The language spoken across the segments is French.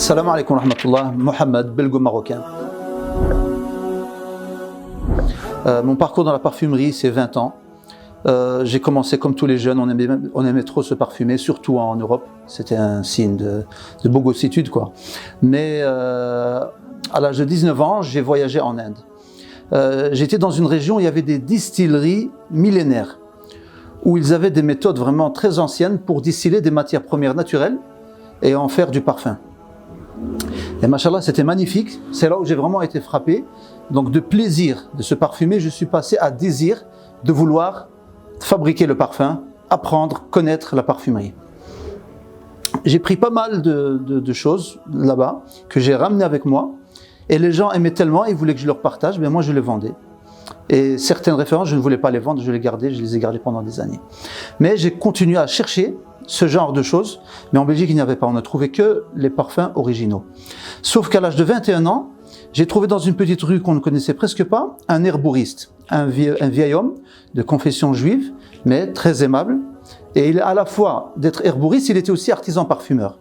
Salam alaikum wa rahmatullah, Mohamed, belgo-marocain. Mon parcours dans la parfumerie, c'est 20 ans. J'ai commencé comme tous les jeunes, on aimait trop se parfumer, surtout en Europe. C'était un signe de beau gossitude, quoi. Mais à l'âge de 19 ans, j'ai voyagé en Inde. J'étais dans une région où il y avait des distilleries millénaires, où ils avaient des méthodes vraiment très anciennes pour distiller des matières premières naturelles et en faire du parfum. Et machallah, c'était magnifique. C'est là où j'ai vraiment été frappé. Donc de plaisir de se parfumer, je suis passé à désir de vouloir fabriquer le parfum, apprendre, connaître la parfumerie. J'ai pris pas mal de choses là-bas que j'ai ramenées avec moi. Et les gens aimaient tellement, ils voulaient que je leur partage, mais moi je les vendais. Et certaines références, je ne voulais pas les vendre, je les ai gardées pendant des années. Mais j'ai continué à chercher ce genre de choses, mais en Belgique il n'y avait pas, on ne trouvait que les parfums originaux. Sauf qu'à l'âge de 21 ans, j'ai trouvé dans une petite rue qu'on ne connaissait presque pas, un herboriste, un vieil homme de confession juive, mais très aimable. Et il, à la fois d'être herboriste, il était aussi artisan parfumeur.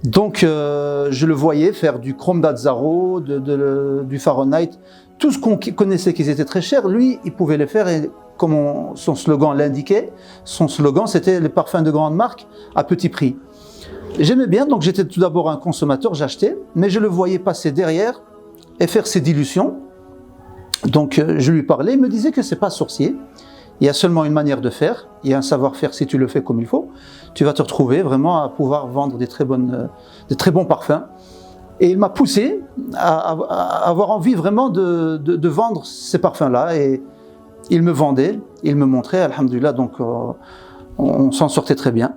Donc je le voyais faire du chrome d'Azzaro, du Fahrenheit, tout ce qu'on connaissait qu'ils étaient très chers, lui il pouvait les faire et comme son slogan l'indiquait, son slogan c'était les parfums de grande marque à petit prix. J'aimais bien, donc j'étais tout d'abord un consommateur, j'achetais, mais je le voyais passer derrière et faire ses dilutions. Donc je lui parlais, il me disait que c'est pas sorcier. Il y a seulement une manière de faire, il y a un savoir-faire si tu le fais comme il faut. Tu vas te retrouver vraiment à pouvoir vendre des très bons parfums. Et il m'a poussé à avoir envie vraiment de vendre ces parfums-là. Et il me vendait, il me montrait, alhamdoulilah, donc on s'en sortait très bien.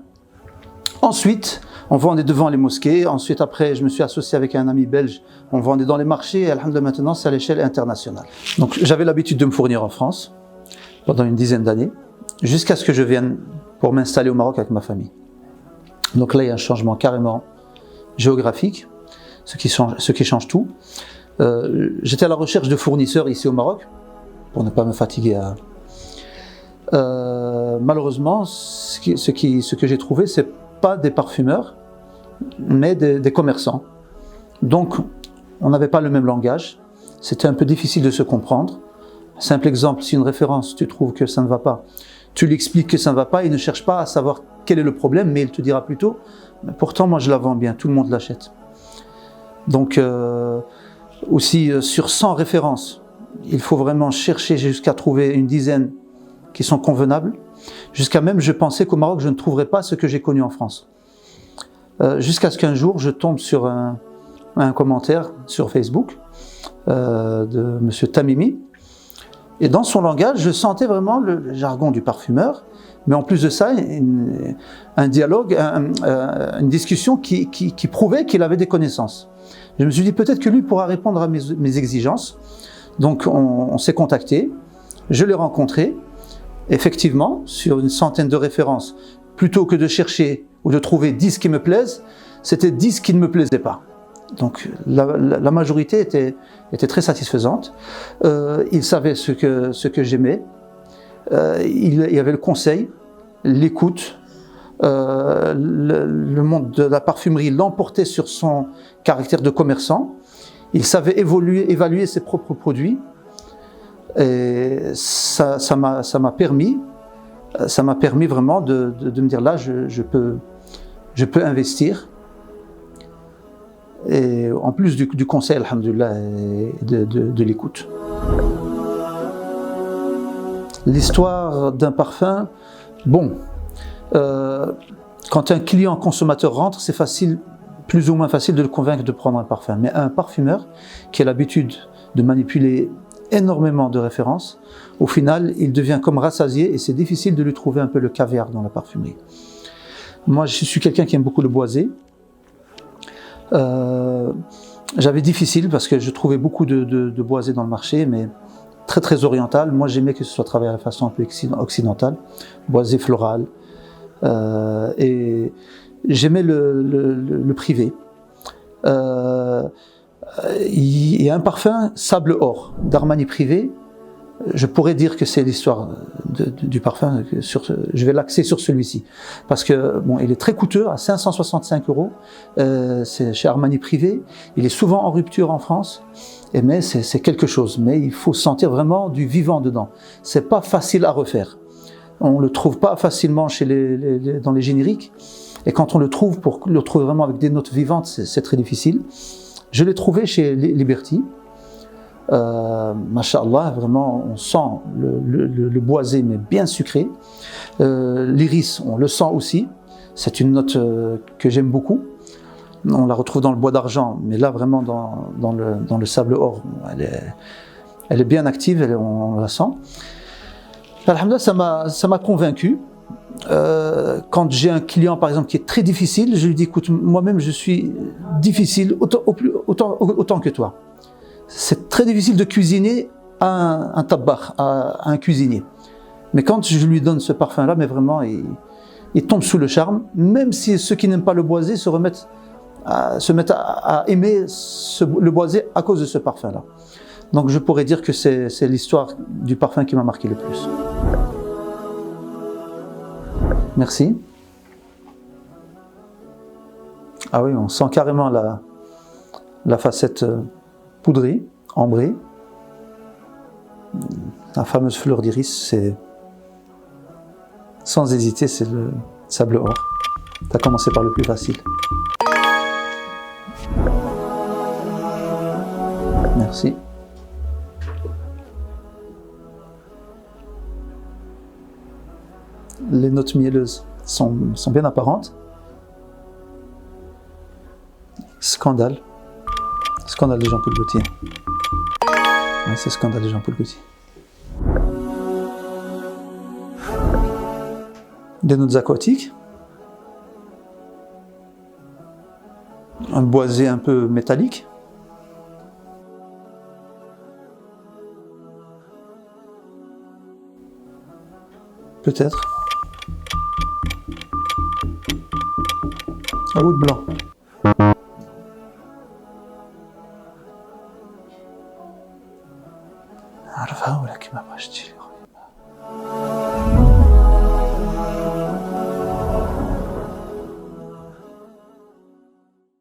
Ensuite, on vendait devant les mosquées. Ensuite, après, je me suis associé avec un ami belge. On vendait dans les marchés. Et alhamdoulilah, maintenant, c'est à l'échelle internationale. Donc j'avais l'habitude de me fournir en France pendant une dizaine d'années, jusqu'à ce que je vienne pour m'installer au Maroc avec ma famille. Donc là, il y a un changement carrément géographique, ce qui change tout. J'étais à la recherche de fournisseurs ici au Maroc, pour ne pas me fatiguer malheureusement, ce que j'ai trouvé, c'est pas des parfumeurs, mais des commerçants. Donc, on n'avait pas le même langage, c'était un peu difficile de se comprendre. Simple exemple, si une référence, tu trouves que ça ne va pas, tu lui expliques que ça ne va pas, il ne cherche pas à savoir quel est le problème, mais il te dira plutôt, mais pourtant moi je la vends bien, tout le monde l'achète. Donc aussi sur 100 références, il faut vraiment chercher jusqu'à trouver une dizaine qui sont convenables, jusqu'à même je pensais qu'au Maroc je ne trouverais pas ce que j'ai connu en France. Jusqu'à ce qu'un jour je tombe sur un commentaire sur Facebook de monsieur Tamimi. Et dans son langage, je sentais vraiment le jargon du parfumeur, mais en plus de ça, un dialogue, une discussion qui prouvait qu'il avait des connaissances. Je me suis dit peut-être que lui pourra répondre à mes exigences. Donc on s'est contacté, je l'ai rencontré. Effectivement, sur une centaine de références, plutôt que de chercher ou de trouver 10 qui me plaisent, c'était 10 qui ne me plaisaient pas. Donc la majorité était très satisfaisante. Il savait ce que j'aimais. Il y avait le conseil, l'écoute. Le monde de la parfumerie l'emportait sur son caractère de commerçant. Il savait évaluer ses propres produits. Et ça m'a permis vraiment de me dire là, je peux investir. Et en plus du conseil, alhamdoulilah, et de l'écoute. L'histoire d'un parfum, bon, quand un client consommateur rentre, c'est facile, plus ou moins facile de le convaincre de prendre un parfum. Mais un parfumeur qui a l'habitude de manipuler énormément de références, au final, il devient comme rassasié et c'est difficile de lui trouver un peu le caviar dans la parfumerie. Moi, je suis quelqu'un qui aime beaucoup le boisé. J'avais difficile parce que je trouvais beaucoup de boisé dans le marché, mais très oriental. Moi j'aimais que ce soit travaillé à la façon un peu occidentale, boisé floral, et j'aimais le privé. Il y a un parfum Sable Or d'Armani Privé, je pourrais dire que c'est l'histoire du parfum. Je vais l'axer sur celui-ci. Parce que, bon, il est très coûteux, à 565 €. C'est chez Armani Privé. Il est souvent en rupture en France. Mais c'est quelque chose. Mais il faut sentir vraiment du vivant dedans. C'est pas facile à refaire. On le trouve pas facilement dans les génériques. Et quand on le trouve, pour le trouver vraiment avec des notes vivantes, c'est très difficile. Je l'ai trouvé chez Liberty. Masha'Allah, vraiment, on sent le boisé, mais bien sucré. L'iris, on le sent aussi. C'est une note que j'aime beaucoup. On la retrouve dans le bois d'argent, mais là, vraiment, dans le sable or, elle est bien active, on la sent. Alhamdulillah, ça m'a convaincu. Quand j'ai un client, par exemple, qui est très difficile, je lui dis, écoute, moi-même, je suis difficile autant que toi. C'est très difficile de cuisiner à un tabbakh, à un cuisinier. Mais quand je lui donne ce parfum-là, mais vraiment, il tombe sous le charme, même si ceux qui n'aiment pas le boisé se mettent à aimer le boisé à cause de ce parfum-là. Donc je pourrais dire que c'est l'histoire du parfum qui m'a marqué le plus. Merci. Ah oui, on sent carrément la facette poudrée, ambrée. La fameuse fleur d'iris, c'est sans hésiter, c'est le sable or. Tu as commencé par le plus facile. Merci. Les notes mielleuses sont bien apparentes. Scandale. Scandale de Jean-Paul Gaultier. Ouais, c'est Scandale de Jean-Paul Gaultier. Des notes aquatiques. Un boisé un peu métallique. Peut-être. Un oud blanc. عرفها ولا كيما بغيتي